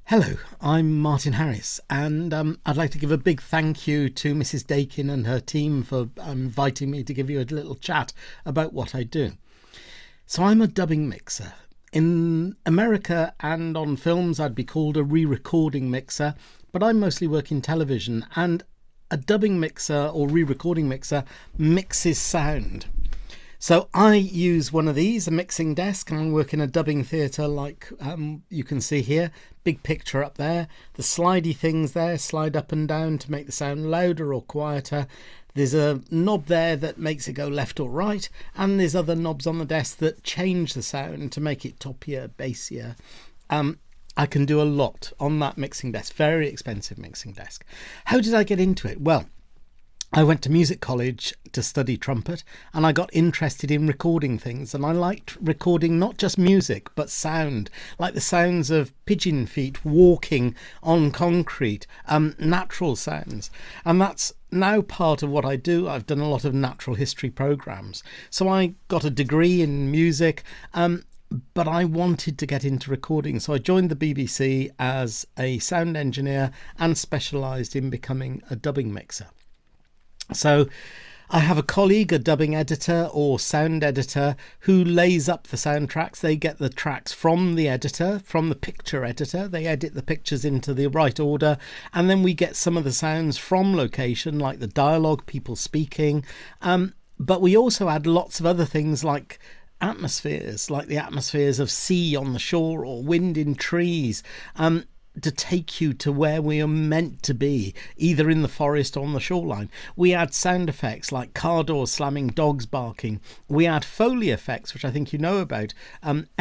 Hello, I'm Martyn Harries, and I'd like to give a big thank you to Mrs. Dakin and her team for inviting me to give you a little chat about what I do. So I'm a dubbing mixer. In America and on films, I'd be called a re-recording mixer, but I mostly work in television, and a dubbing mixer or re-recording mixer mixes sound. So I use one of these, a mixing desk, and I work in a dubbing theatre like you can see here. Big picture up there. The slidey things there slide up and down to make the sound louder or quieter. There's a knob there that makes it go left or right, and there's other knobs on the desk that change the sound to make it toppier, bassier. I can do a lot on that mixing desk, very expensive mixing desk. How did I get into it? Well, I went to music college to study trumpet, and I got interested in recording things, and I liked recording not just music but sound, like the sounds of pigeon feet walking on concrete, natural sounds. And that's now part of what I do. I've done a lot of natural history programs, so I got a degree in music, but I wanted to get into recording, so I joined the BBC as a sound engineer and specialised in becoming a dubbing mixer. So I have a colleague, a dubbing editor or sound editor, who lays up the soundtracks. They get the tracks from the editor, from the picture editor. They edit the pictures into the right order. And then we get some of the sounds from location, like the dialogue, people speaking. But we also add lots of other things like atmospheres, like the atmospheres of sea on the shore or wind in trees, to take you to where we are meant to be, either in the forest or on the shoreline. We add sound effects like car doors slamming, dogs barking. We add Foley effects, which I think you know about,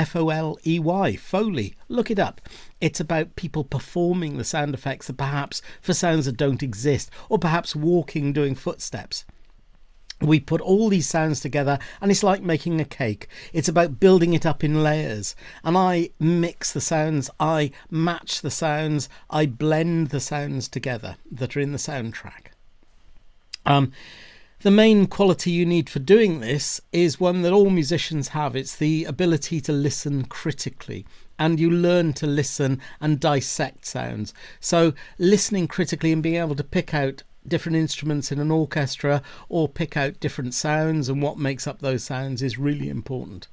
Foley, Foley. Look it up. It's about people performing the sound effects that perhaps for sounds that don't exist, or perhaps walking, doing footsteps. We put all these sounds together, and it's like making a cake. It's about building it up in layers. And I mix the sounds, I match the sounds, I blend the sounds together that are in the soundtrack. The main quality you need for doing this is one that all musicians have. It's the ability to listen critically. And you learn to listen and dissect sounds. So listening critically and being able to pick out different instruments in an orchestra or pick out different sounds and what makes up those sounds is really important.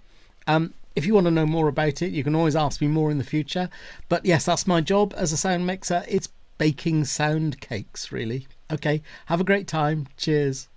If you want to know more about it, you can always ask me more in the future. But yes, that's my job as a sound mixer. It's baking sound cakes, really. Okay, have a great time. Cheers.